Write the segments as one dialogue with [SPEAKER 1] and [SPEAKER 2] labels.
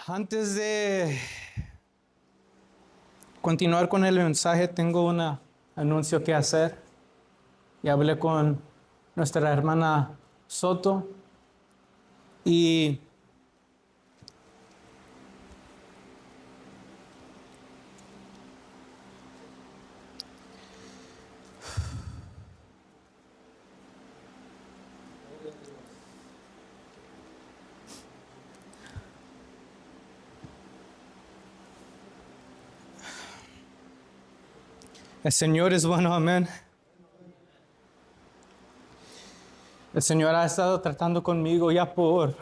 [SPEAKER 1] Antes de continuar con el mensaje, tengo un anuncio que hacer. Y hablé con nuestra hermana Soto y el Señor es bueno, amén. El Señor ha estado tratando conmigo ya por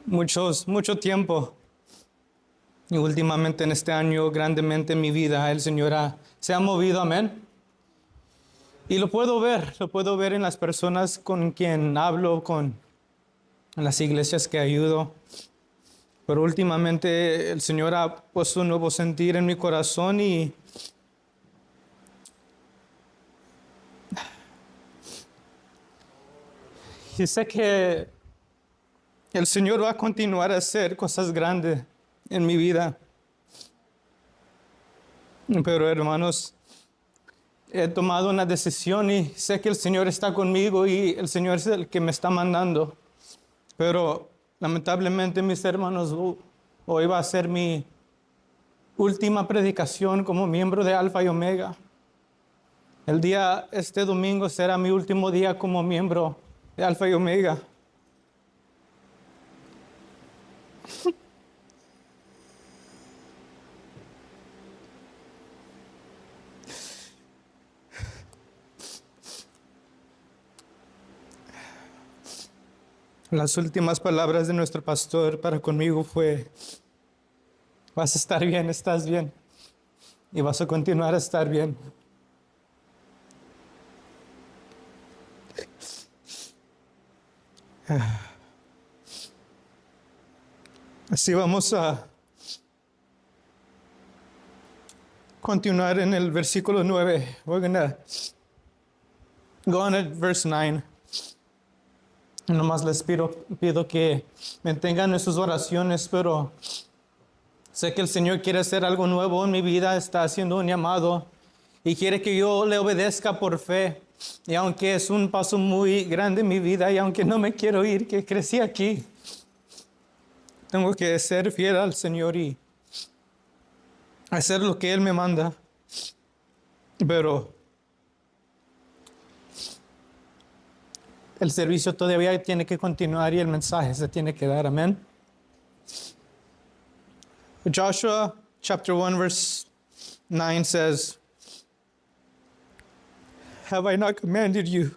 [SPEAKER 1] mucho tiempo. Y últimamente en este año, grandemente en mi vida, el Señor se ha movido, amén. Y lo puedo ver en las personas con quien hablo, en las iglesias que ayudo. Pero últimamente el Señor ha puesto un nuevo sentir en mi corazón y sé que el Señor va a continuar a hacer cosas grandes en mi vida. Pero hermanos, he tomado una decisión y sé que el Señor está conmigo y el Señor es el que me está mandando. Pero lamentablemente, mis hermanos, hoy va a ser mi última predicación como miembro de Alfa y Omega. Este domingo será mi último día como miembro de Alfa y Omega. Las últimas palabras de nuestro pastor para conmigo fue: vas a estar bien, estás bien, y vas a continuar a estar bien. Así vamos a continuar en el versículo 9. We're gonna go on at verse 9. Nomás les pido que me tengan en sus oraciones, pero sé que el Señor quiere hacer algo nuevo en mi vida, está haciendo un llamado y quiere que yo le obedezca por fe. Y aunque es un paso muy grande en mi vida y aunque no me quiero ir, que crecí aquí, tengo que ser fiel al Señor y hacer lo que Él me manda. Pero el servicio todavía tiene que continuar y el mensaje se tiene que dar. Amén. Joshua chapter 1 verse 9 says, "Have I not commanded you?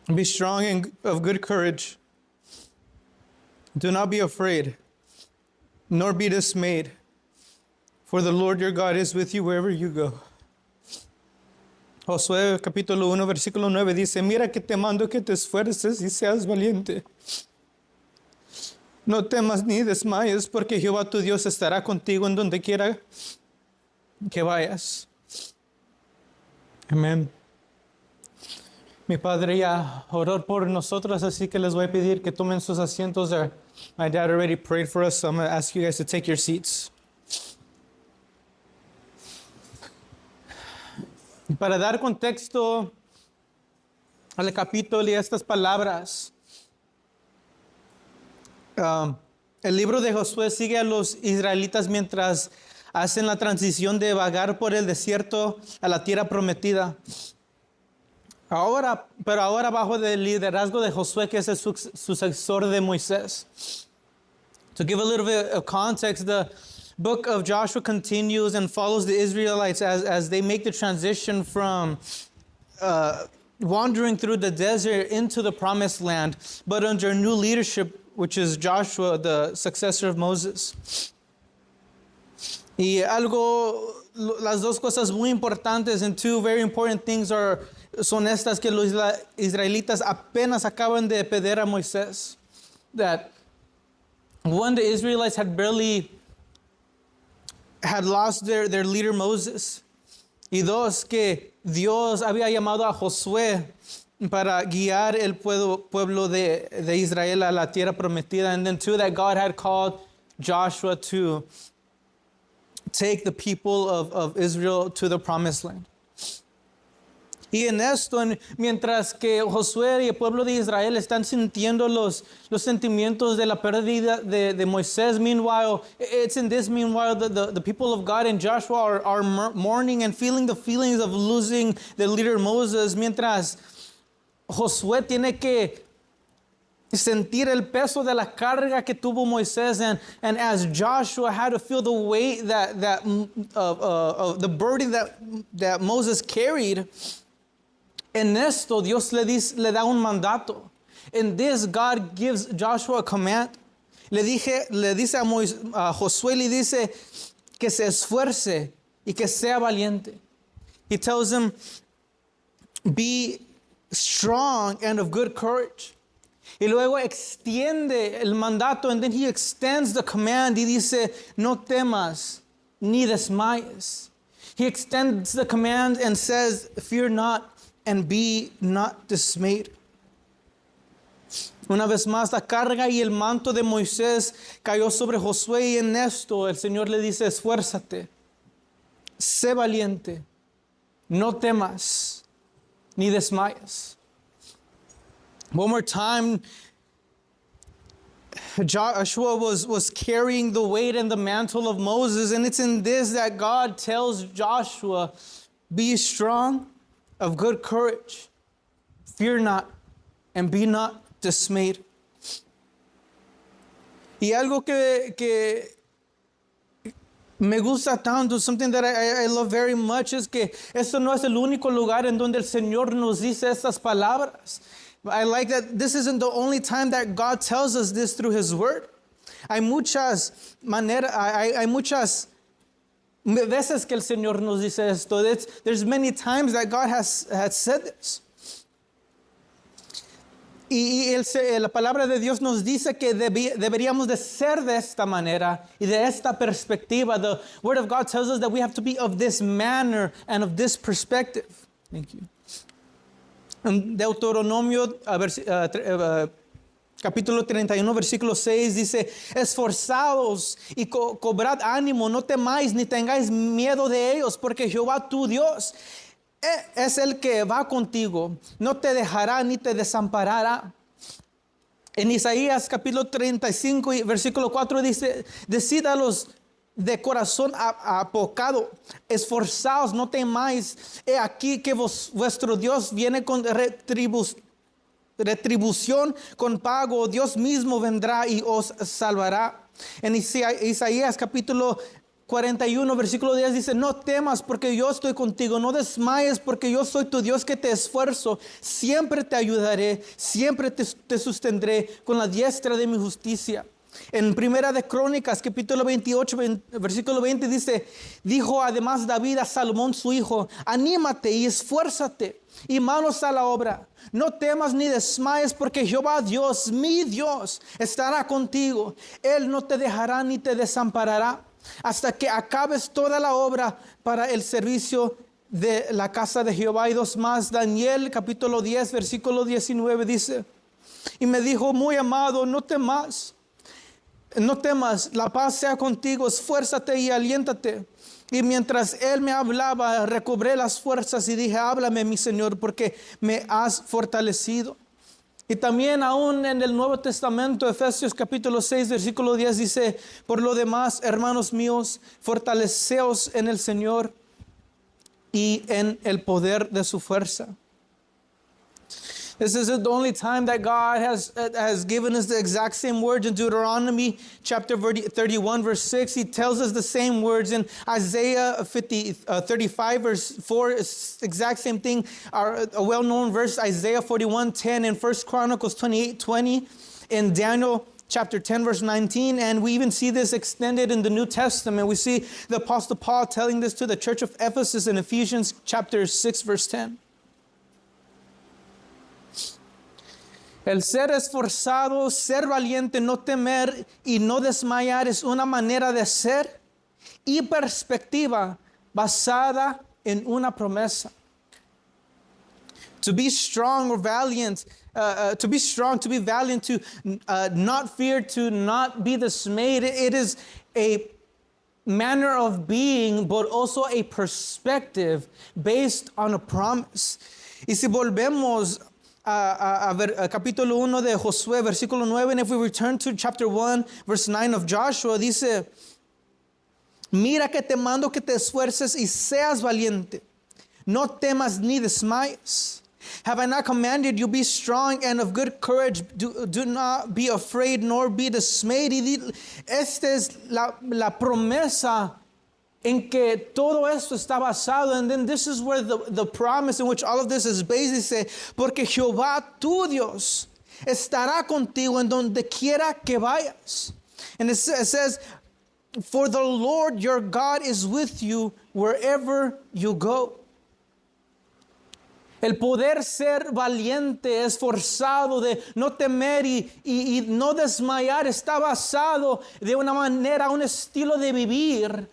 [SPEAKER 1] Be strong and of good courage. Do not be afraid, nor be dismayed, for the Lord your God is with you wherever you go." Josué capítulo 1 versículo 9 dice: "Mira que te mando que te esfuerces y seas valiente. No temas ni desmayes, porque Jehová tu Dios estará contigo en donde quiera que vayas." Amén. Mi padre ya oró por nosotros, así que les voy a pedir que tomen sus asientos. My dad already prayed for us, so I'm going to ask you guys to take your seats. Para dar contexto al capítulo y a estas palabras, el libro de Josué sigue a los israelitas mientras hacen la transición de vagar por el desierto a la tierra prometida. Pero ahora bajo el liderazgo de Josué, que es el sucesor de Moisés. To give a little bit of context, the book of Joshua continues and follows the Israelites as they make the transition from wandering through the desert into the promised land, but under new leadership, which is Joshua, the successor of Moses. Y las dos cosas muy importantes, and two very important things son estas, que los israelitas apenas acaban de pedir a Moisés. That one, the Israelites had lost their leader Moses. Y dos, que Dios había llamado a Josué para guiar el pueblo de Israel a la tierra prometida. And then two, that God had called Joshua to take the people of Israel to the promised land. Y en esto, mientras que Josué y el pueblo de Israel están sintiendo los sentimientos de la pérdida de Moisés, meanwhile, the people of God and Joshua are mourning and feeling the feelings of losing the leader Moses, mientras Josué tiene que sentir el peso de la carga que tuvo Moisés, and as Joshua had to feel the weight the burden that Moses carried. En esto Dios le da un mandato. In this, God gives Joshua a command. Le dice a Josué, le dice que se esfuerce y que sea valiente. He tells him, be strong and of good courage. Y luego extiende el mandato, and then he extends the command. Y dice, no temas ni desmayes. He extends the command and says, fear not and be not dismayed. Una vez más, la carga y el manto de Moisés cayó sobre Josué, y en esto el Señor le dice, esfuérzate, sé valiente, no temas ni desmayes. One more time, Joshua was carrying the weight and the mantle of Moses, and it's in this that God tells Joshua, be strong, of good courage, fear not, and be not dismayed. Y algo que me gusta tanto, something that I love very much, es que esto no es el único lugar en donde el Señor nos dice estas palabras. I like that this isn't the only time that God tells us this through His Word. Hay muchas veces que el Señor nos dice esto. There's many times that God has said this. Y la palabra de Dios nos dice que deberíamos de ser de esta manera y de esta perspectiva. The Word of God tells us that we have to be of this manner and of this perspective. Thank you. En Deuteronomio, capítulo 31, versículo 6 dice, esforzaos y cobrad ánimo, no temáis ni tengáis miedo de ellos, porque Jehová tu Dios es el que va contigo, no te dejará ni te desamparará. En Isaías capítulo 35 y versículo 4 dice, decid a los de corazón apocado, esforzaos, no temáis, he aquí que vuestro Dios viene con retribución, con pago, Dios mismo vendrá y os salvará. En Isaías capítulo 41 versículo 10 dice, no temas porque yo estoy contigo, no desmayes porque yo soy tu Dios que te esfuerzo, siempre te ayudaré, siempre te sostendré con la diestra de mi justicia. En Primera de Crónicas, capítulo 28, versículo 20 dice, dijo además David a Salomón su hijo, anímate y esfuérzate y manos a la obra. No temas ni desmayes porque Jehová Dios, mi Dios, estará contigo. Él no te dejará ni te desamparará hasta que acabes toda la obra para el servicio de la casa de Jehová. Y dos más, Daniel capítulo 10, versículo 19 dice, y me dijo, muy amado, no temas, la paz sea contigo, esfuérzate y aliéntate. Y mientras él me hablaba, recobré las fuerzas y dije, háblame, mi Señor, porque me has fortalecido. Y también aún en el Nuevo Testamento, Efesios capítulo 6, versículo 10 dice, por lo demás, hermanos míos, fortaleceos en el Señor y en el poder de su fuerza. This isn't the only time that God has given us the exact same words. In Deuteronomy chapter 31 verse 6, He tells us the same words. In Isaiah 35 verse 4, exact same thing. A well-known verse, Isaiah 41:10, in 1 Chronicles 28:20, in Daniel chapter 10 verse 19, and we even see this extended in the New Testament. We see the Apostle Paul telling this to the church of Ephesus in Ephesians chapter 6 verse 10. El ser esforzado, ser valiente, no temer y no desmayar es una manera de ser y perspectiva basada en una promesa. To be strong or valiant, to be strong, to be valiant, to not fear, to not be dismayed. It is a manner of being, but also a perspective based on a promise. Y si volvemos a ver capítulo 1 de Josué, versículo 9, and if we return to chapter 1, verse 9 of Joshua, dice, mira que te mando que te esfuerces y seas valiente. No temas ni desmayes. Have I not commanded you, be strong and of good courage? Do not be afraid nor be dismayed. Esta es la promesa en que todo esto está basado. And then this is where the promise in which all of this is based. Dice, porque Jehová tu Dios estará contigo en donde quiera que vayas. And it says, for the Lord your God is with you wherever you go. El poder ser valiente, esforzado, de no temer y no desmayar, está basado de una manera, un estilo de vivir.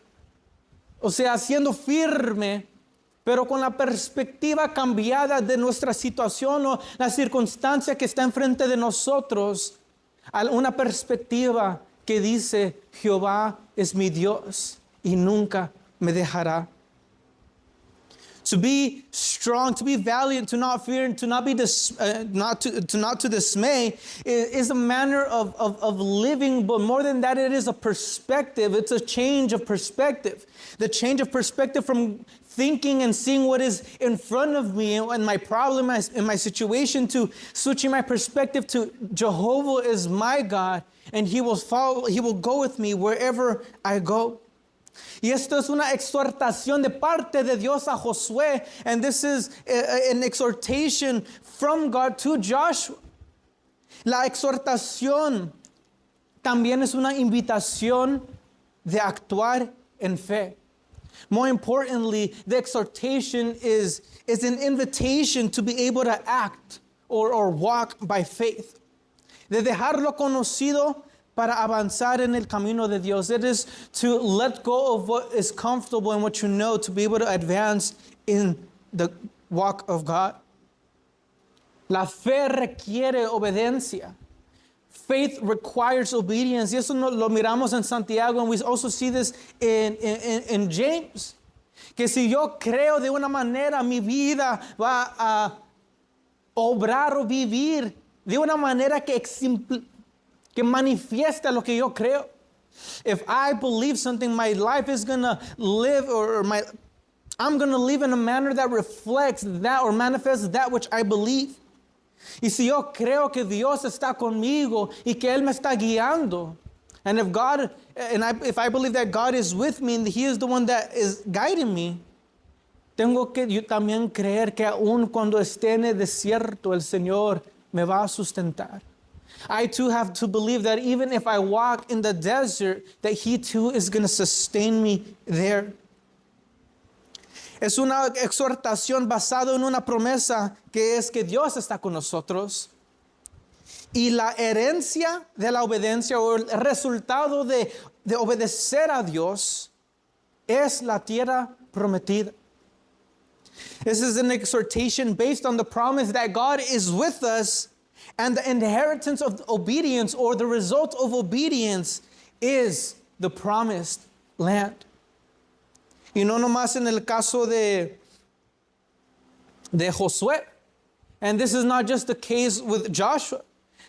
[SPEAKER 1] O sea, siendo firme, pero con la perspectiva cambiada de nuestra situación o la circunstancia que está enfrente de nosotros. Una perspectiva que dice, Jehová es mi Dios y nunca me dejará. To be strong, to be valiant, to not fear, and to not be not to dismay is a manner of living, but more than that, it is a perspective. It's a change of perspective. The change of perspective from thinking and seeing what is in front of me and my problem and my situation to switching my perspective to Jehovah is my God, and He will go with me wherever I go. Y esto es una exhortación de parte de Dios a Josué, and this is an exhortation from God to Joshua. La exhortación también es una invitación de actuar en fe. More importantly, the exhortation is an invitation to be able to act or walk by faith. De dejarlo conocido para avanzar en el camino de Dios. It is to let go of what is comfortable and what you know to be able to advance in the walk of God. La fe requiere obediencia. Faith requires obedience. Y eso lo miramos en Santiago, and we also see this in James. Que si yo creo de una manera, mi vida va a obrar o vivir de una manera que manifiesta lo que yo creo. If I believe something, my life is going to live, I'm going to live in a manner that reflects that or manifests that which I believe. Y si yo creo que Dios está conmigo y que Él me está guiando, and if I believe that God is with me and He is the one that is guiding me, tengo que yo también creer que aun cuando esté en el desierto, el Señor me va a sustentar. I too have to believe that even if I walk in the desert, that He too is going to sustain me there. Es una exhortación basada en una promesa que es que Dios está con nosotros. Y la herencia de la obediencia o el resultado de obedecer a Dios es la tierra prometida. This is an exhortation based on the promise that God is with us, and the inheritance of obedience or the result of obedience is the promised land. Y no nomás en el caso de Josué. And this is not just the case with Joshua.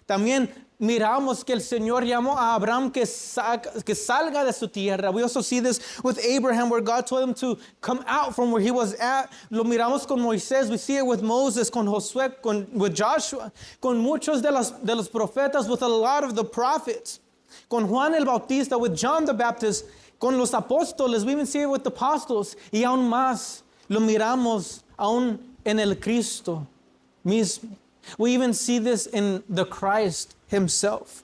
[SPEAKER 1] También miramos que el Señor llamó a Abraham que salga de su tierra. We also see this with Abraham, where God told him to come out from where he was at. Lo miramos con Moisés. We see it with Moses, con Josué, with Joshua, con muchos de los profetas, with a lot of the prophets. Con Juan el Bautista, with John the Baptist, con los apóstoles. We even see it with the apostles. Y aún más lo miramos aún en el Cristo mismo. We even see this in the Christ Himself.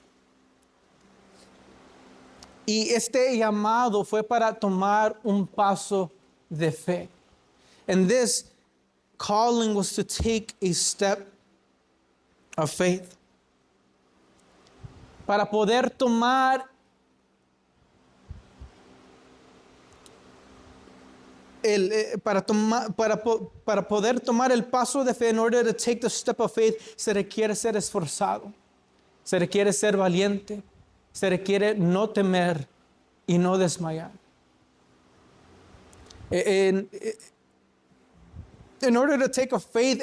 [SPEAKER 1] Y este llamado fue para tomar un paso de fe. And this calling was to take a step of faith. Para poder tomar para poder tomar el paso de fe, in order to take the step of faith, se requiere ser esforzado, se requiere ser valiente, se requiere no temer y no desmayar. In order to take a faith,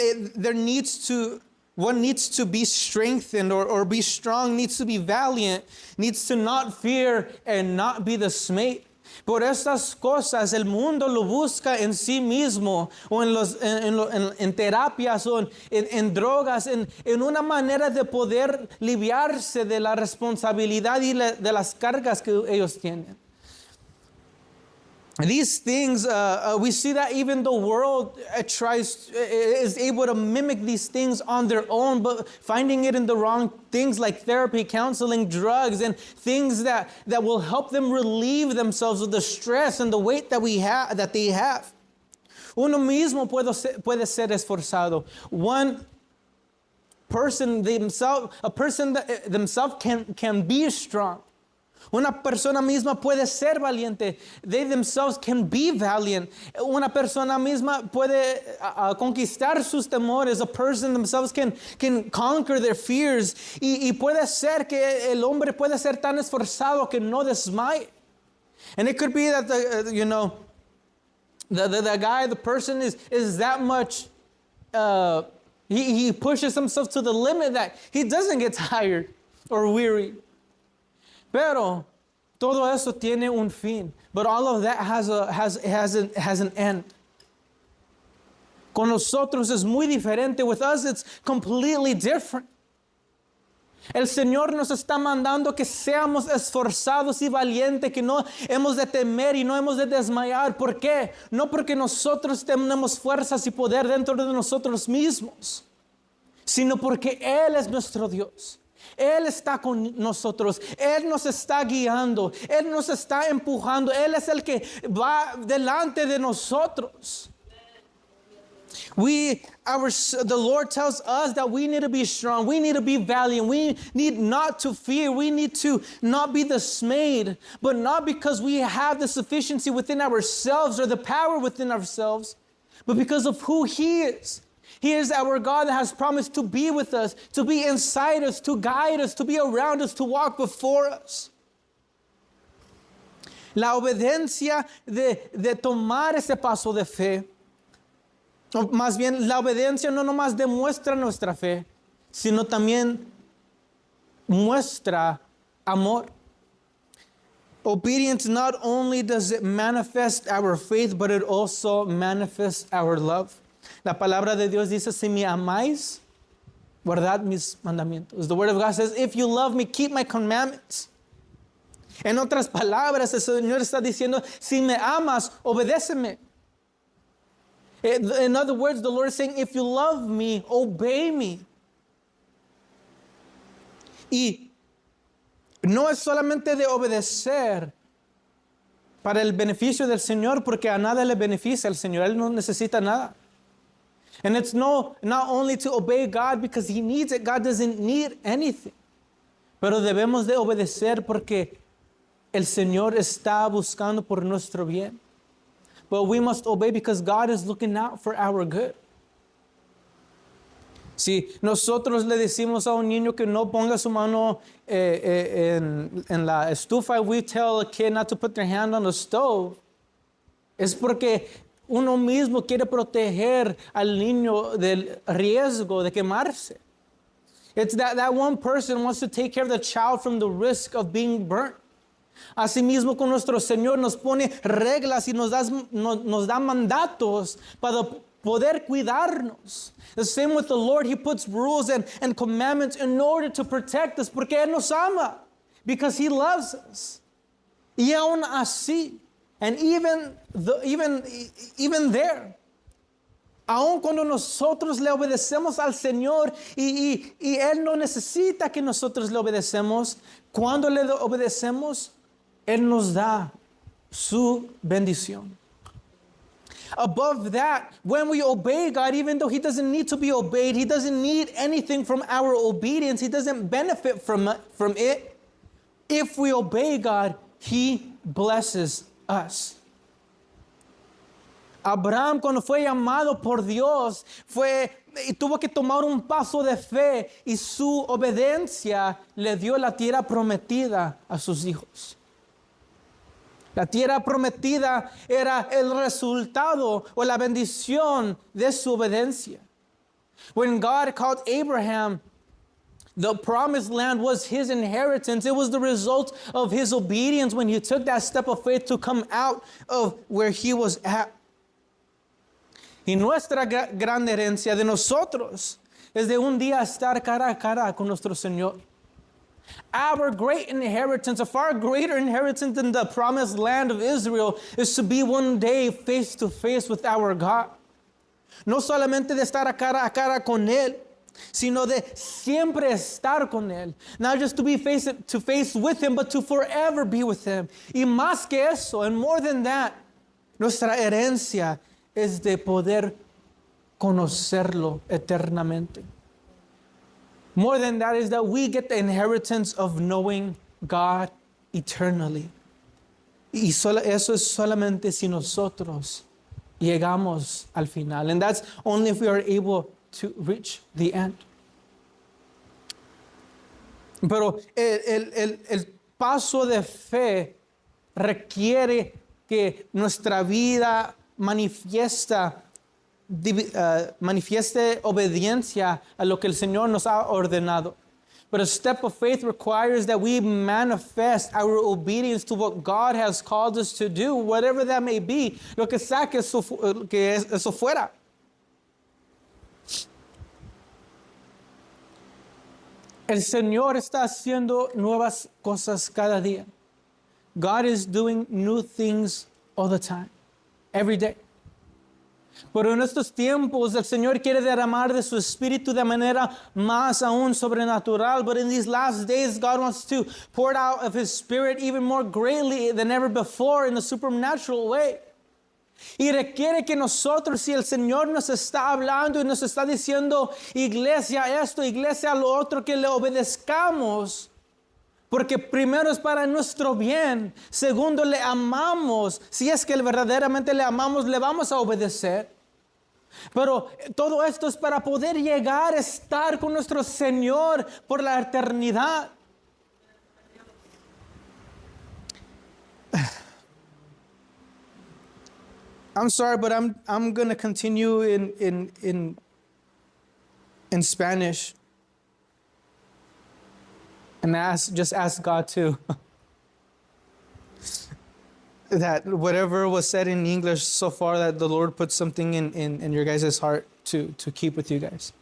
[SPEAKER 1] one needs to be strengthened or be strong, needs to be valiant, needs to not fear and not be dismayed. Por estas cosas el mundo lo busca en sí mismo o en terapias o en drogas, en una manera de poder librarse de la responsabilidad y de las cargas que ellos tienen. These things, we see that even the world is able to mimic these things on their own, but finding it in the wrong things like therapy, counseling, drugs, and things that will help them relieve themselves of the stress and the weight that they have. Uno mismo puede ser esforzado. One person themselves, a person that themselves can be strong. Una persona misma puede ser valiente. They themselves can be valiant. Una persona misma puede conquistar sus temores. A person themselves can conquer their fears. Y puede ser que el hombre puede ser tan esforzado que no desmaye. And it could be that the guy, the person is that much, he pushes himself to the limit that he doesn't get tired or weary. Pero todo eso tiene un fin. But all of that has an end. Con nosotros es muy diferente. With us it's completely different. El Señor nos está mandando que seamos esforzados y valientes, que no hemos de temer y no hemos de desmayar. ¿Por qué? No porque nosotros tenemos fuerzas y poder dentro de nosotros mismos, sino porque Él es nuestro Dios. Él está con nosotros, Él nos está guiando, Él nos está empujando, Él es el que va delante de nosotros. The Lord tells us that we need to be strong, we need to be valiant, we need not to fear, we need to not be dismayed, but not because we have the sufficiency within ourselves or the power within ourselves, but because of who He is. He is our God that has promised to be with us, to be inside us, to guide us, to be around us, to walk before us. La obediencia de tomar ese paso de fe, o más bien la obediencia no nomás demuestra nuestra fe, sino también muestra amor. Obedience not only does it manifest our faith, but it also manifests our love. La palabra de Dios dice, si me amáis, guardad mis mandamientos. The word of God says, if you love me, keep my commandments. En otras palabras, el Señor está diciendo, si me amas, obedéceme. In other words, the Lord is saying, if you love me, obey me. Y no es solamente de obedecer para el beneficio del Señor, porque a nada le beneficia el Señor, Él no necesita nada. And it's not only to obey God because He needs it. God doesn't need anything. Pero debemos de obedecer porque el Señor está buscando por nuestro bien. But we must obey because God is looking out for our good. Si nosotros le decimos a un niño que no ponga su mano en la estufa, we tell a kid not to put their hand on the stove, es porque uno mismo quiere proteger al niño del riesgo de quemarse. It's that one person wants to take care of the child from the risk of being burnt. Asimismo con nuestro Señor nos pone reglas y nos da mandatos para poder cuidarnos. The same with the Lord, He puts rules and commandments in order to protect us, porque Él nos ama, because He loves us. Y aún así, and even there, aun cuando nosotros le obedecemos al Señor y Él no necesita que nosotros le obedecemos, cuando le obedecemos, Él nos da su bendición. Above that, when we obey God, even though He doesn't need to be obeyed, He doesn't need anything from our obedience, He doesn't benefit from it. If we obey God, He blesses us. Abraham, cuando fue llamado por Dios, tuvo que tomar un paso de fe y su obediencia le dio la tierra prometida a sus hijos. La tierra prometida era el resultado o la bendición de su obediencia. When God called Abraham, the promised land was his inheritance. It was the result of his obedience when he took that step of faith to come out of where he was at. Y nuestra gran herencia de nosotros es de un día estar cara a cara con nuestro Señor. Our great inheritance, a far greater inheritance than the promised land of Israel, is to be one day face to face with our God. No solamente de estar a cara con Él, sino de siempre estar con Él. Not just to be face to face with Him, but to forever be with Him. Y más que eso, and more than that, nuestra herencia es de poder conocerlo eternamente. More than that is that we get the inheritance of knowing God eternally. Y eso es solamente si nosotros llegamos al final. And that's only if we are able to reach the end. Pero el paso de fe requiere que nuestra vida manifieste obediencia a lo que el Señor nos ha ordenado. But a step of faith requires that we manifest our obedience to what God has called us to do, whatever that may be, lo que sea que eso fuera. El Señor está haciendo nuevas cosas cada día. God is doing new things all the time, every day. Pero en estos tiempos el Señor quiere derramar de su espíritu de manera más aún sobrenatural. But in these last days, God wants to pour out of His Spirit even more greatly than ever before in a supernatural way. Y requiere que nosotros, si el Señor nos está hablando y nos está diciendo, iglesia esto, iglesia lo otro, que le obedezcamos. Porque primero es para nuestro bien. Segundo, le amamos. Si es que verdaderamente le amamos, le vamos a obedecer. Pero todo esto es para poder llegar a estar con nuestro Señor por la eternidad. I'm sorry, but I'm going to continue in Spanish. And just ask God to that whatever was said in English so far, that the Lord put something in your guys' heart to keep with you guys.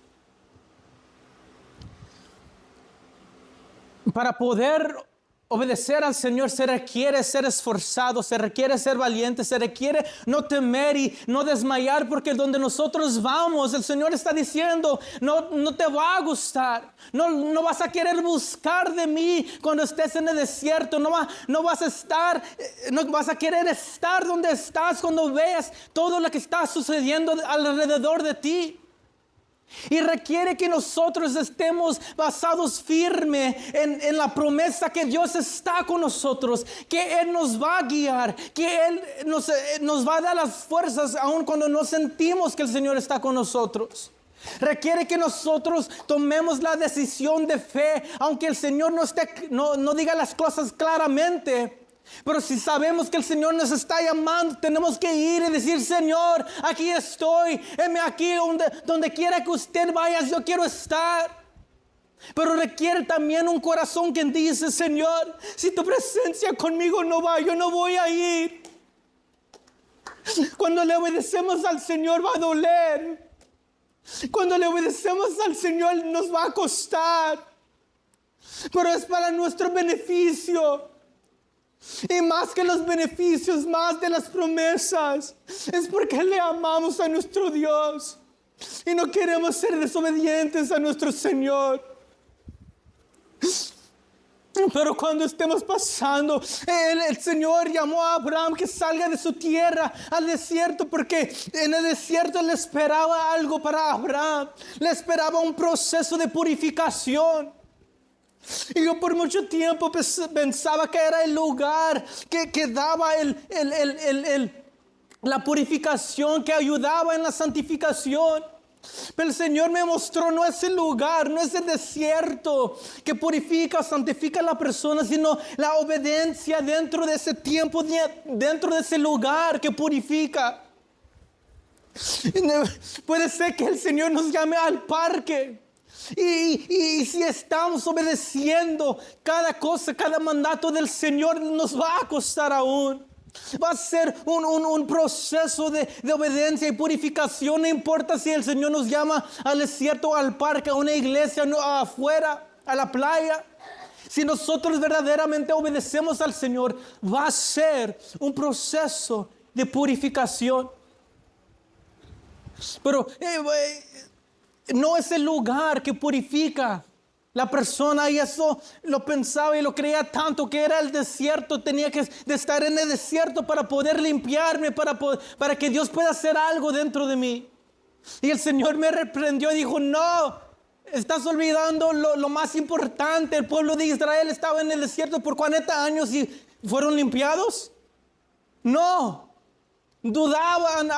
[SPEAKER 1] Para poder obedecer al Señor se requiere ser esforzado, se requiere ser valiente, se requiere no temer y no desmayar, porque donde nosotros vamos, el Señor está diciendo, no te va a gustar, no vas a querer buscar de mí cuando estés en el desierto, no vas a querer estar donde estás cuando veas todo lo que está sucediendo alrededor de ti. Y requiere que nosotros estemos basados firme en la promesa que Dios está con nosotros, que Él nos va a guiar, que Él nos va a dar las fuerzas aun cuando no sentimos que el Señor está con nosotros. Requiere que nosotros tomemos la decisión de fe, aunque el Señor no diga las cosas claramente. Pero si sabemos que el Señor nos está llamando, tenemos que ir y decir, Señor, aquí estoy, heme aquí, donde quiera que usted vaya, yo quiero estar. Pero requiere también un corazón que dice, Señor, si tu presencia conmigo no va, yo no voy a ir. Cuando le obedecemos al Señor va a doler. Cuando le obedecemos al Señor nos va a costar. Pero es para nuestro beneficio. Y más que los beneficios, más de las promesas, es porque le amamos a nuestro Dios y no queremos ser desobedientes a nuestro Señor. Pero cuando estemos pasando, el Señor llamó a Abraham que salga de su tierra al desierto, porque en el desierto le esperaba algo para Abraham, le esperaba un proceso de purificación. Y yo por mucho tiempo pensaba que era el lugar que daba la purificación, que ayudaba en la santificación. Pero el Señor me mostró no ese lugar, no ese desierto que purifica, santifica a la persona, sino la obediencia dentro de ese tiempo, dentro de ese lugar que purifica. Puede ser que el Señor nos llame al parque. Y si estamos obedeciendo cada cosa, cada mandato del Señor, nos va a costar aún. Va a ser un proceso de obediencia y purificación. No importa si el Señor nos llama al desierto, al parque, a una iglesia, no, afuera, a la playa. Si nosotros verdaderamente obedecemos al Señor, va a ser un proceso de purificación. Pero no es el lugar que purifica la persona, y eso lo pensaba y lo creía tanto, que era el desierto. Tenía que estar en el desierto para poder limpiarme, para que Dios pueda hacer algo dentro de mí. Y el Señor me reprendió y dijo: no, estás olvidando lo más importante. El pueblo de Israel estaba en el desierto por 40 años y fueron limpiados. No. Dudaban,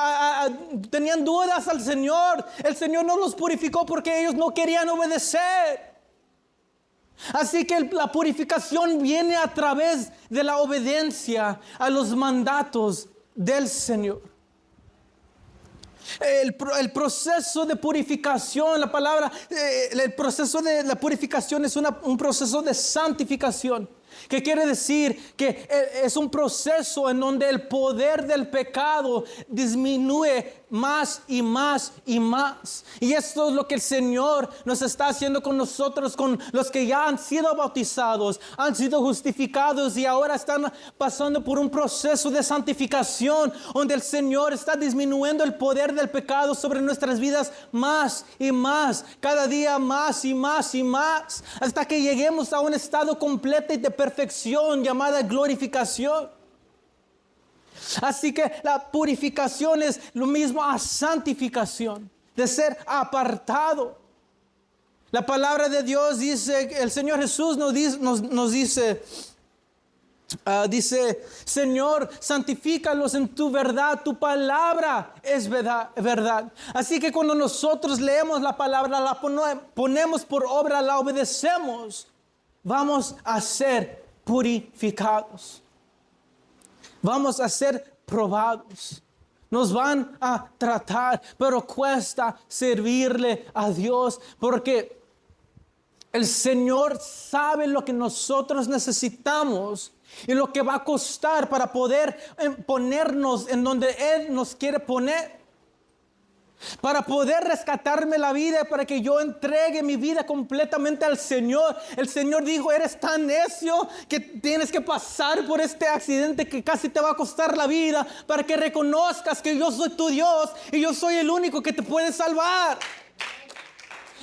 [SPEAKER 1] tenían dudas al Señor. El Señor no los purificó porque ellos no querían obedecer. Así que la purificación viene a través de la obediencia a los mandatos del Señor. El proceso de purificación, el proceso de la purificación es un proceso de santificación. ¿Qué quiere decir? Que es un proceso en donde el poder del pecado disminuye más y más y más. Y esto es lo que el Señor nos está haciendo con nosotros, con los que ya han sido bautizados, han sido justificados y ahora están pasando por un proceso de santificación, donde el Señor está disminuyendo el poder del pecado sobre nuestras vidas más y más, cada día más y más y más, hasta que lleguemos a un estado completo y de perfección llamada glorificación. Así que la purificación es lo mismo a santificación, de ser apartado. La palabra de Dios dice, el Señor Jesús nos dice, Señor, santifícalos en tu verdad, tu palabra es verdad. Así que cuando nosotros leemos la palabra, la ponemos por obra, la obedecemos, vamos a ser purificados. Vamos a ser probados. Nos van a tratar, pero cuesta servirle a Dios, porque el Señor sabe lo que nosotros necesitamos y lo que va a costar para poder ponernos en donde Él nos quiere poner. Para poder rescatarme la vida, para que yo entregue mi vida completamente al Señor. El Señor dijo: eres tan necio que tienes que pasar por este accidente que casi te va a costar la vida, para que reconozcas que yo soy tu Dios y yo soy el único que te puede salvar.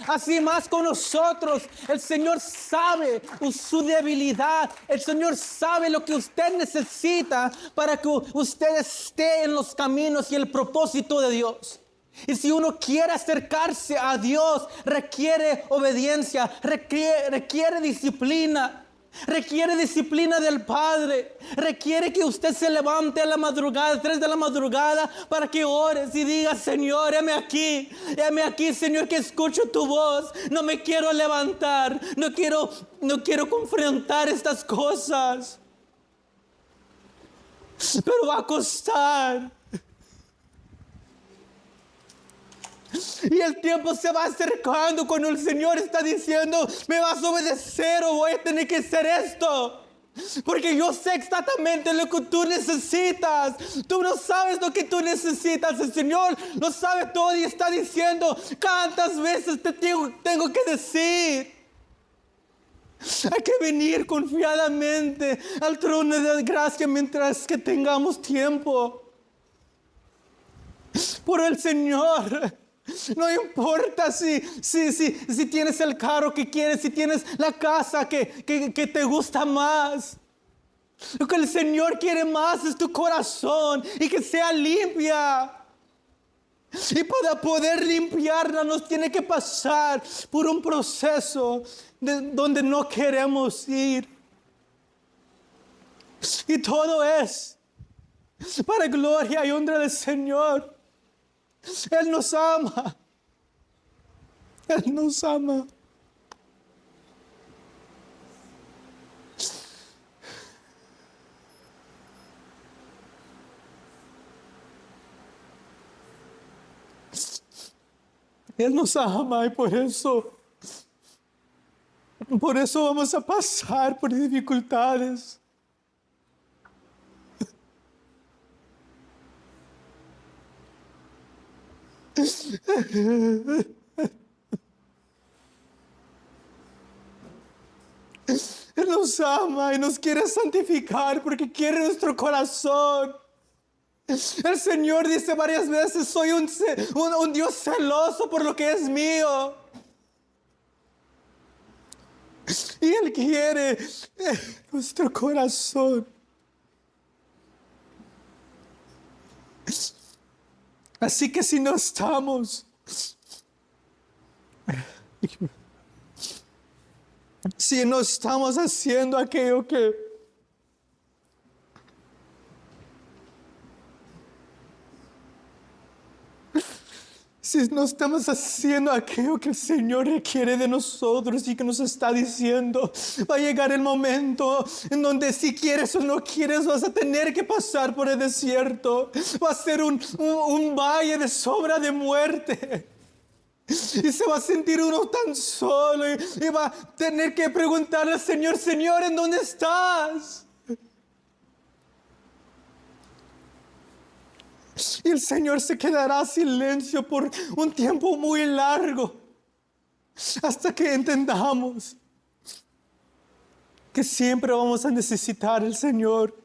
[SPEAKER 1] Así más con nosotros. El Señor sabe su debilidad. El Señor sabe lo que usted necesita para que usted esté en los caminos y el propósito de Dios. Y si uno quiere acercarse a Dios, requiere obediencia, requiere disciplina. Requiere disciplina del Padre. Requiere que usted se levante a la madrugada, 3 de la madrugada, para que ores y diga: Señor, heme aquí, Señor, que escucho tu voz. No me quiero levantar, no quiero confrontar estas cosas, pero va a costar. Y el tiempo se va acercando cuando el Señor está diciendo: me vas a obedecer o voy a tener que hacer esto. Porque yo sé exactamente lo que tú necesitas. Tú no sabes lo que tú necesitas. El Señor lo sabe todo y está diciendo: ¿cuántas veces te tengo que decir? Hay que venir confiadamente al trono de gracia mientras que tengamos tiempo. Por el Señor. No importa si tienes el carro que quieres, si tienes la casa que te gusta más. Lo que el Señor quiere más es tu corazón y que sea limpia. Y para poder limpiarla nos tiene que pasar por un proceso donde no queremos ir. Y todo es para gloria y honra del Señor. Él nos ama. Él nos ama. Él nos ama y por eso vamos a pasar por dificultades. Él nos ama y nos quiere santificar porque quiere nuestro corazón. El Señor dice varias veces, soy un Dios celoso por lo que es mío. Y Él quiere nuestro corazón. Así que si no estamos haciendo aquello si no estamos haciendo aquello que el Señor requiere de nosotros y que nos está diciendo, va a llegar el momento en donde si quieres o no quieres vas a tener que pasar por el desierto. Va a ser un valle de sombra de muerte. Y se va a sentir uno tan solo y va a tener que preguntarle al Señor, Señor, ¿en dónde estás? Y el Señor se quedará en silencio por un tiempo muy largo hasta que entendamos que siempre vamos a necesitar al Señor.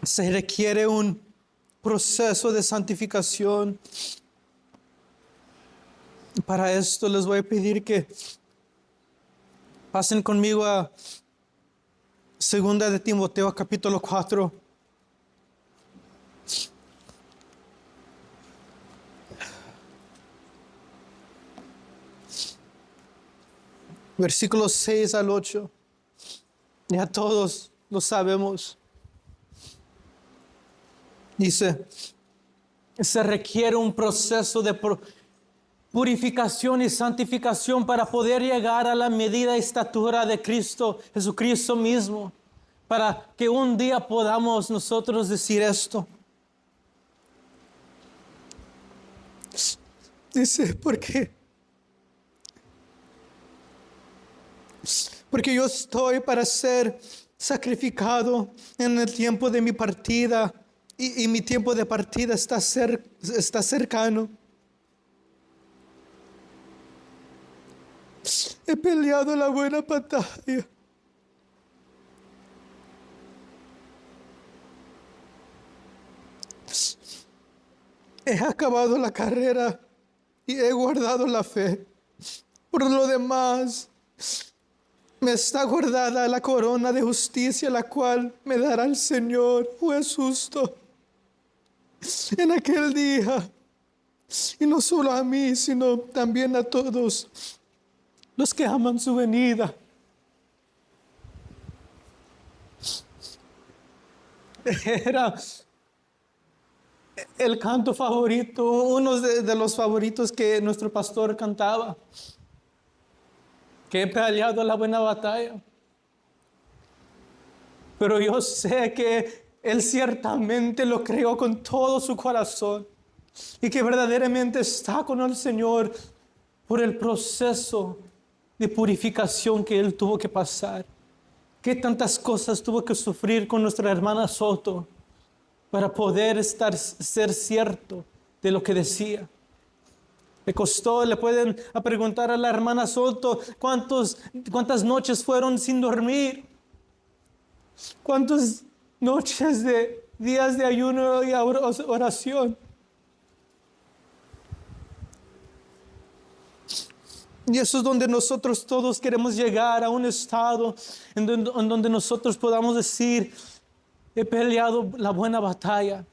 [SPEAKER 1] Se requiere un proceso de santificación. Para esto les voy a pedir que pasen conmigo a 2 de Timoteo capítulo 4. Versículos 6 al 8. Ya todos lo sabemos. Dice, se requiere un proceso de purificación y santificación para poder llegar a la medida y estatura de Cristo, Jesucristo mismo, para que un día podamos nosotros decir esto. Dice, porque yo estoy para ser sacrificado en el tiempo de mi partida y mi tiempo de partida está cercano. He peleado la buena batalla. He acabado la carrera y he guardado la fe. Por lo demás, me está guardada la corona de justicia, la cual me dará el Señor, juez justo, en aquel día. Y no solo a mí, sino también a todos los que aman su venida. Era el canto favorito, uno de los favoritos que nuestro pastor cantaba. Que he peleado la buena batalla. Pero yo sé que Él ciertamente lo creó con todo su corazón y que verdaderamente está con el Señor por el proceso de purificación que Él tuvo que pasar. Qué tantas cosas tuvo que sufrir con nuestra hermana Soto para poder ser cierto de lo que decía. Le costó, le pueden preguntar a la hermana Soto cuántas noches fueron sin dormir, cuántas noches de días de ayuno y oración. Y eso es donde nosotros todos queremos llegar, a un estado en donde nosotros podamos decir, he peleado la buena batalla,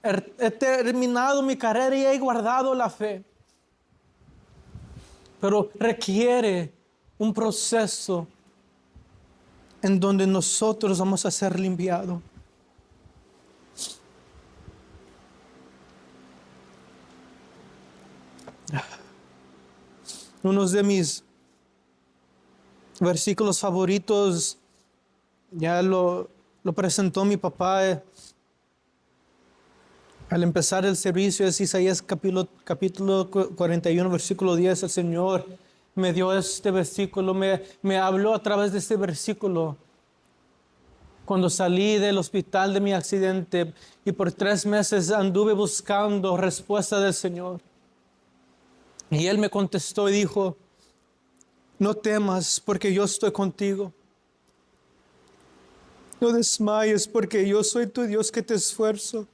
[SPEAKER 1] he terminado mi carrera y he guardado la fe. pero requiere un proceso en donde nosotros vamos a ser limpiados. Uno de mis versículos favoritos, ya lo presentó mi papá al empezar el servicio, es Isaías capítulo 41, versículo 10. El Señor me dio este versículo, me habló a través de este versículo. Cuando salí del hospital de mi accidente y por 3 meses anduve buscando respuesta del Señor. Y Él me contestó y dijo, no temas porque yo estoy contigo. No desmayes porque yo soy tu Dios que te esfuerzo.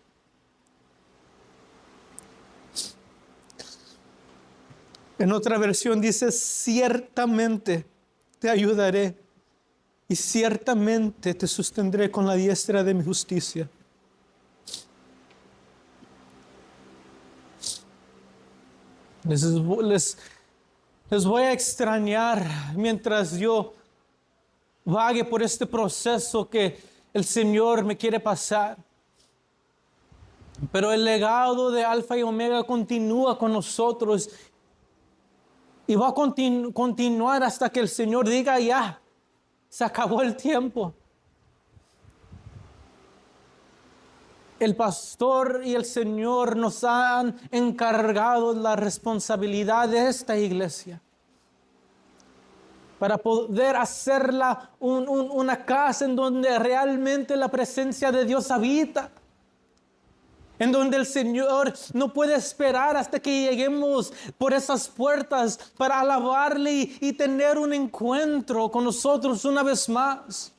[SPEAKER 1] En otra versión dice, ciertamente te ayudaré y ciertamente te sostendré con la diestra de mi justicia. Les voy a extrañar mientras yo vague por este proceso que el Señor me quiere pasar. Pero el legado de Alfa y Omega continúa con nosotros y va a continuar hasta que el Señor diga ya, se acabó el tiempo. El pastor y el Señor nos han encargado la responsabilidad de esta iglesia para poder hacerla una casa en donde realmente la presencia de Dios habita, en donde el Señor no puede esperar hasta que lleguemos por esas puertas para alabarle y tener un encuentro con nosotros una vez más,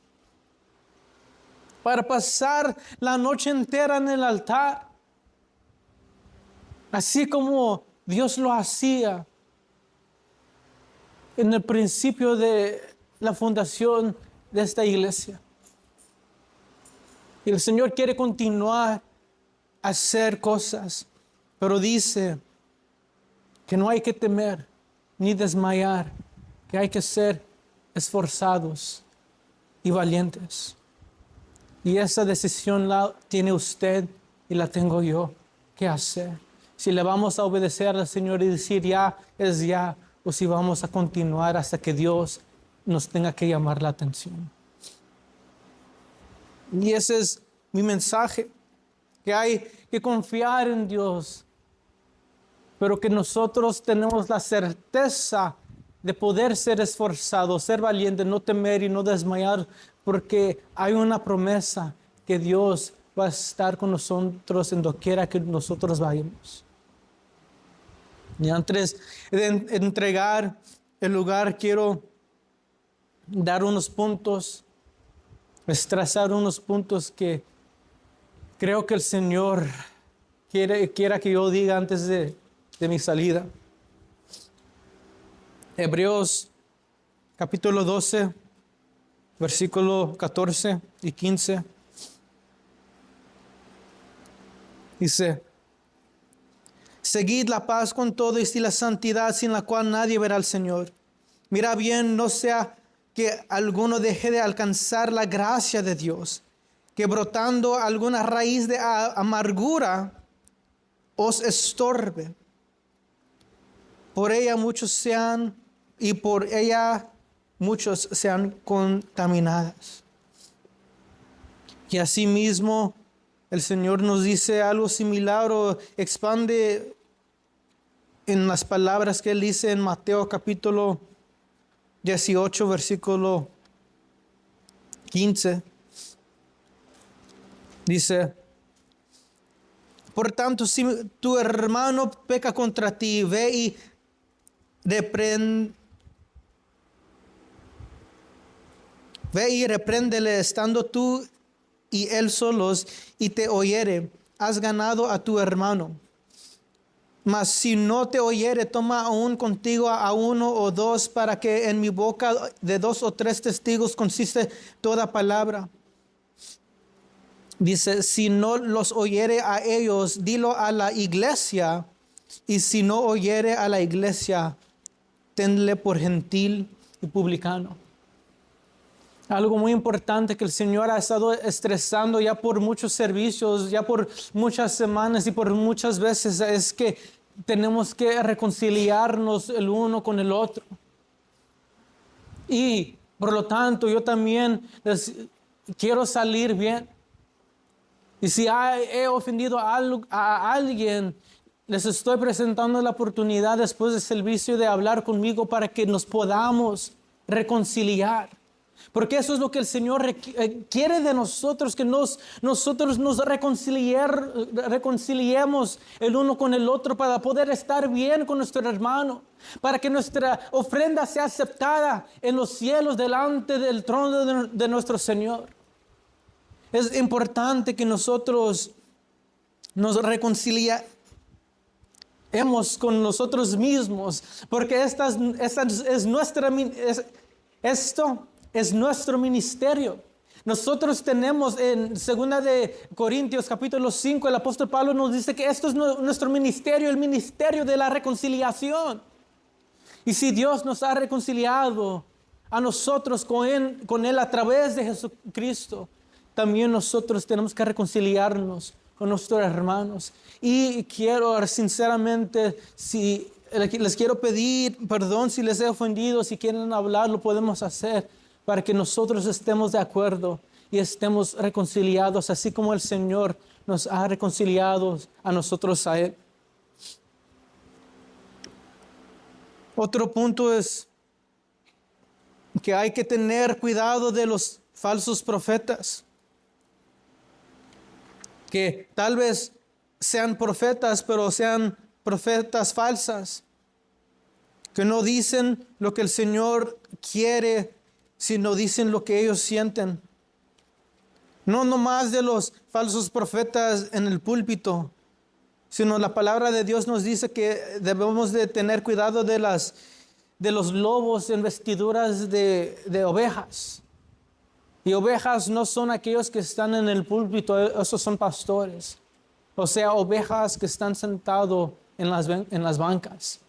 [SPEAKER 1] para pasar la noche entera en el altar, así como Dios lo hacía en el principio de la fundación de esta iglesia. Y el Señor quiere continuar a hacer cosas, pero dice que no hay que temer ni desmayar, que hay que ser esforzados y valientes. Y esa decisión la tiene usted y la tengo yo que hacer. Si le vamos a obedecer al Señor y decir ya es ya, o si vamos a continuar hasta que Dios nos tenga que llamar la atención. Y ese es mi mensaje, que hay que confiar en Dios, pero que nosotros tenemos la certeza de poder ser esforzados, ser valientes, no temer y no desmayar, porque hay una promesa que Dios va a estar con nosotros en doquiera que nosotros vayamos. Y antes de entregar el lugar, quiero dar unos puntos, trazar unos puntos que creo que el Señor quiera que yo diga antes de mi salida. Hebreos capítulo 12, versículo 14 y 15. Dice, seguid la paz con todos y la santidad sin la cual nadie verá al Señor. Mira bien, no sea que alguno deje de alcanzar la gracia de Dios, que brotando alguna raíz de amargura os estorbe. Por ella muchos sean y por ella muchos sean contaminados. Y asimismo el Señor nos dice algo similar o expande en las palabras que Él dice en Mateo capítulo 18, versículo 15. Dice, por tanto, si tu hermano peca contra ti, ve y repréndele estando tú y él solos, y te oyere, has ganado a tu hermano. Mas si no te oyere, toma aún contigo a uno o dos, para que en mi boca de 2 o 3 testigos consiste toda palabra. Dice, si no los oyere a ellos, dilo a la iglesia, y si no oyere a la iglesia, tenle por gentil y publicano. Algo muy importante que el Señor ha estado estresando ya por muchos servicios, ya por muchas semanas y por muchas veces, es que tenemos que reconciliarnos el uno con el otro. Y por lo tanto, yo también quiero salir bien. Y si he ofendido a alguien, les estoy presentando la oportunidad después del servicio de hablar conmigo para que nos podamos reconciliar. Porque eso es lo que el Señor quiere de nosotros, que nosotros nos reconciliemos el uno con el otro para poder estar bien con nuestro hermano, para que nuestra ofrenda sea aceptada en los cielos delante del trono de nuestro Señor. Es importante que nosotros nos reconciliemos con nosotros mismos, porque esto es nuestro ministerio. Nosotros tenemos en 2 de Corintios capítulo 5, el apóstol Pablo nos dice que esto es nuestro ministerio, el ministerio de la reconciliación. Y si Dios nos ha reconciliado a nosotros con Él a través de Jesucristo, también nosotros tenemos que reconciliarnos con nuestros hermanos. Y quiero sinceramente, les quiero pedir perdón si les he ofendido, si quieren hablar, lo podemos hacer, para que nosotros estemos de acuerdo y estemos reconciliados, así como el Señor nos ha reconciliado a nosotros a Él. Otro punto es que hay que tener cuidado de los falsos profetas, que tal vez sean profetas, pero sean profetas falsas, que no dicen lo que el Señor quiere, sino dicen lo que ellos sienten. No nomás de los falsos profetas en el púlpito, sino la palabra de Dios nos dice que debemos de tener cuidado de los lobos en vestiduras de ovejas. Y ovejas no son aquellos que están en el púlpito, esos son pastores. O sea, ovejas que están sentados en las bancas.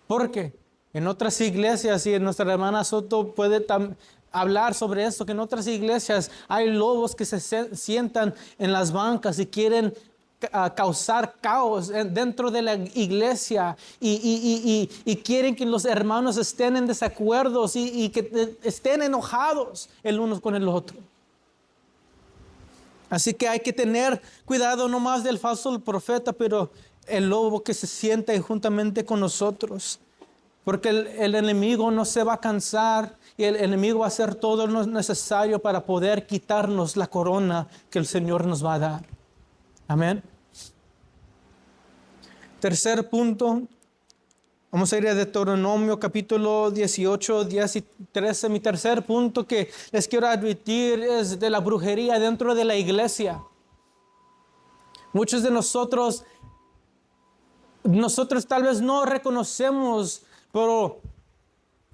[SPEAKER 1] ¿Por qué? En otras iglesias, y nuestra hermana Soto puede hablar sobre esto, que en otras iglesias hay lobos que se sientan en las bancas y quieren causar caos dentro de la iglesia y quieren que los hermanos estén en desacuerdos y que estén enojados el uno con el otro. Así que hay que tener cuidado no más del falso profeta, pero el lobo que se sienta juntamente con nosotros. Porque el enemigo no se va a cansar y el enemigo va a hacer todo lo necesario para poder quitarnos la corona que el Señor nos va a dar. Amén. Tercer punto, vamos a ir a Deuteronomio capítulo 18, 10 y 13. Mi tercer punto que les quiero advertir es de la brujería dentro de la iglesia. Muchos de nosotros tal vez no reconocemos, pero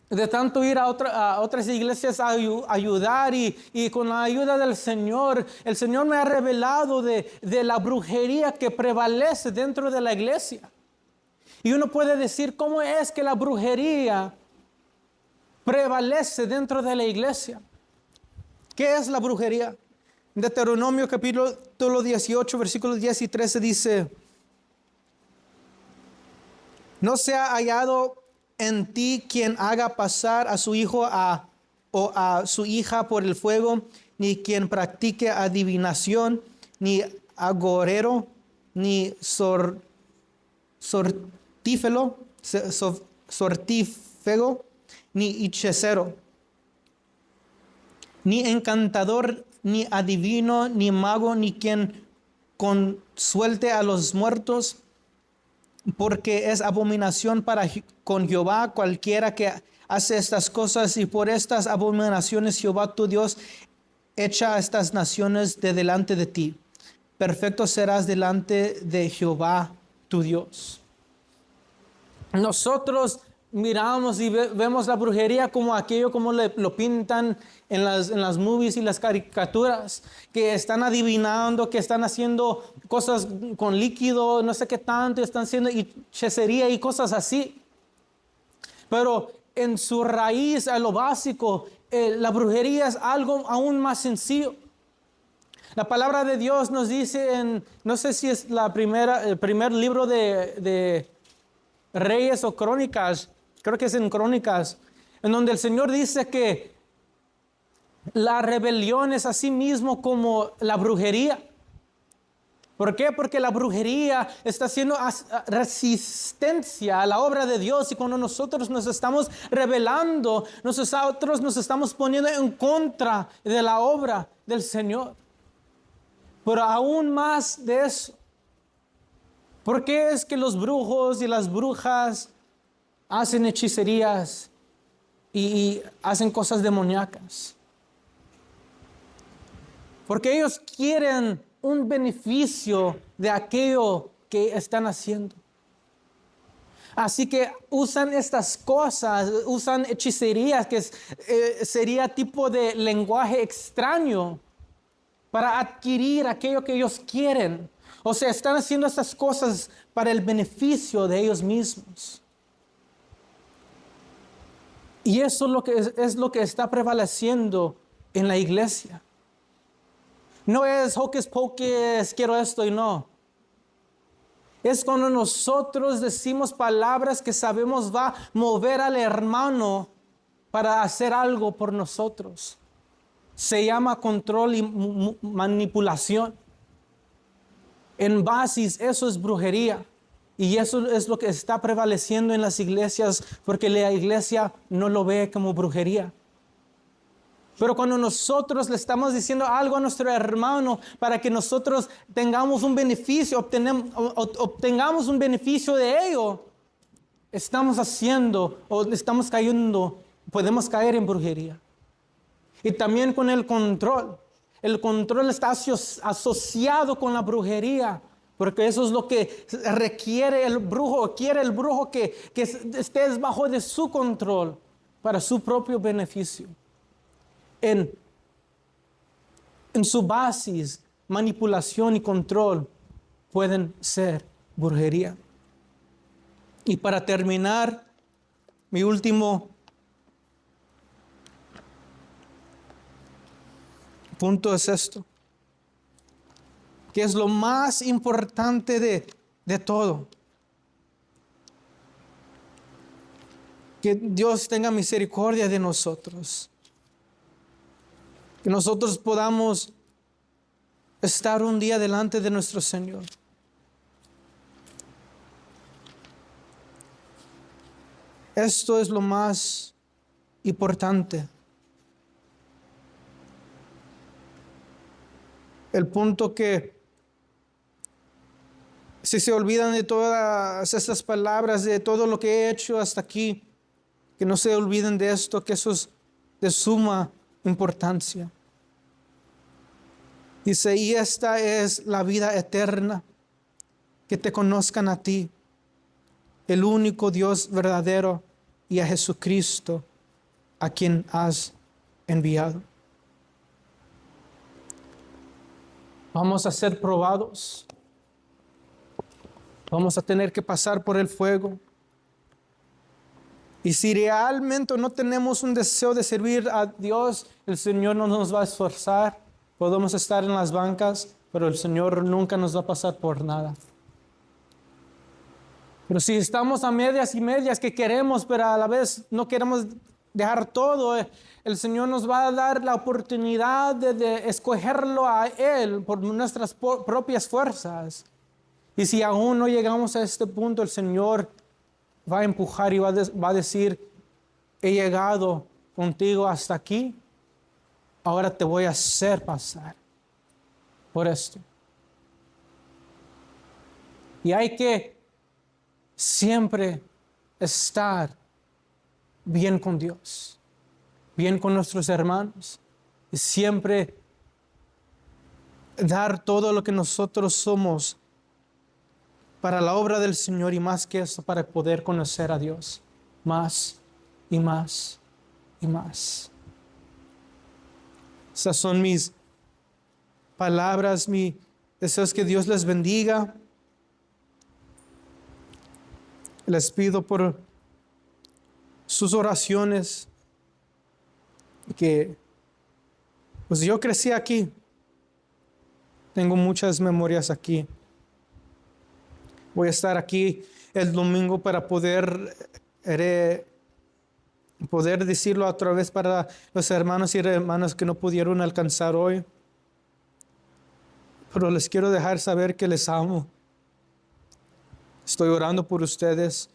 [SPEAKER 1] de tanto ir a otras iglesias a ayudar y con la ayuda del Señor, el Señor me ha revelado de la brujería que prevalece dentro de la iglesia. Y uno puede decir, ¿cómo es que la brujería prevalece dentro de la iglesia? ¿Qué es la brujería? Deuteronomio capítulo 18, versículos 10 y 13 dice: no se ha hallado en ti quien haga pasar a su hijo o a su hija por el fuego, ni quien practique adivinación, ni agorero, ni sortífego, ni hechicero, ni encantador, ni adivino, ni mago, ni quien consuelte a los muertos, porque es abominación con Jehová cualquiera que hace estas cosas, y por estas abominaciones Jehová tu Dios echa a estas naciones de delante de ti. Perfecto serás delante de Jehová tu Dios. Nosotros miramos y vemos la brujería como aquello como lo pintan en las movies y las caricaturas, que están adivinando, que están haciendo cosas con líquido, no sé qué tanto, están haciendo hechicería y cosas así. Pero en su raíz, a lo básico, la brujería es algo aún más sencillo. La palabra de Dios nos dice no sé si es el primer libro de Reyes o Crónicas, creo que es en Crónicas, en donde el Señor dice que la rebelión es así mismo como la brujería. ¿Por qué? Porque la brujería está haciendo resistencia a la obra de Dios, y cuando nosotros nos estamos rebelando, nosotros nos estamos poniendo en contra de la obra del Señor. Pero aún más de eso, ¿por qué es que los brujos y las brujas hacen hechicerías y hacen cosas demoníacas? Porque ellos quieren un beneficio de aquello que están haciendo. Así que usan estas cosas, usan hechicerías, que sería tipo de lenguaje extraño, para adquirir aquello que ellos quieren. O sea, están haciendo estas cosas para el beneficio de ellos mismos. Y eso es lo que está prevaleciendo en la iglesia. No es hocus pocus, quiero esto y no. Es cuando nosotros decimos palabras que sabemos va a mover al hermano para hacer algo por nosotros. Se llama control y manipulación. En bases, eso es brujería. Y eso es lo que está prevaleciendo en las iglesias, porque la iglesia no lo ve como brujería. Pero cuando nosotros le estamos diciendo algo a nuestro hermano para que nosotros tengamos un beneficio, obtengamos un beneficio de ello, estamos haciendo o estamos cayendo, podemos caer en brujería. Y también con el control. El control está asociado con la brujería, porque eso es lo que requiere el brujo, quiere el brujo que estés bajo de su control para su propio beneficio. En su basis, manipulación y control pueden ser brujería. Y para terminar, mi último punto es esto, que es lo más importante de todo. Que Dios tenga misericordia de nosotros. Que nosotros podamos estar un día delante de nuestro Señor. Esto es lo más importante. El punto que si se olvidan de todas estas palabras, de todo lo que he hecho hasta aquí, que no se olviden de esto, que eso es de suma importancia. Dice, y esta es la vida eterna, que te conozcan a ti, el único Dios verdadero, y a Jesucristo, a quien has enviado. Vamos a ser probados. Vamos a tener que pasar por el fuego. Y si realmente no tenemos un deseo de servir a Dios, el Señor no nos va a esforzar. Podemos estar en las bancas, pero el Señor nunca nos va a pasar por nada. Pero si estamos a medias y medias que queremos, pero a la vez no queremos dejar todo, el Señor nos va a dar la oportunidad de escogerlo a Él por nuestras propias fuerzas. Y si aún no llegamos a este punto, el Señor va a empujar y va a decir, he llegado contigo hasta aquí, ahora te voy a hacer pasar por esto. Y hay que siempre estar bien con Dios, bien con nuestros hermanos, y siempre dar todo lo que nosotros somos para la obra del Señor, y más que eso, para poder conocer a Dios más y más y más. Esas son mis palabras, mi deseo es que Dios les bendiga. Les pido por sus oraciones, que pues yo crecí aquí, tengo muchas memorias aquí. Voy a estar aquí el domingo para poder decirlo otra vez para los hermanos y hermanas que no pudieron alcanzar hoy. Pero les quiero dejar saber que les amo. Estoy orando por ustedes.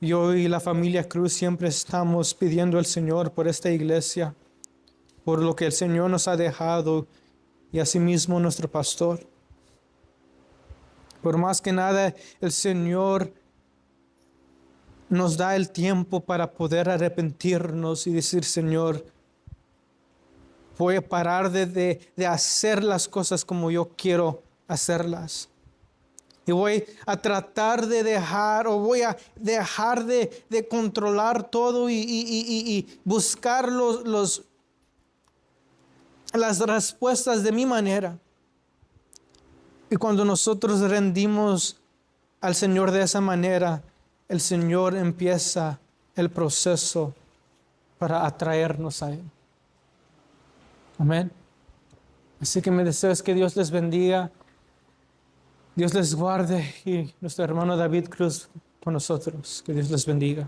[SPEAKER 1] Yo y la familia Cruz siempre estamos pidiendo al Señor por esta iglesia, por lo que el Señor nos ha dejado y asimismo nuestro pastor. Por más que nada, el Señor nos da el tiempo para poder arrepentirnos y decir, Señor, voy a parar de hacer las cosas como yo quiero hacerlas. Y voy a tratar de dejar, o voy a dejar de controlar todo y buscar las respuestas de mi manera. Y cuando nosotros rendimos al Señor de esa manera, el Señor empieza el proceso para atraernos a Él. Amén. Así que mi deseo es que Dios les bendiga, Dios les guarde, y nuestro hermano David Cruz con nosotros. Que Dios les bendiga.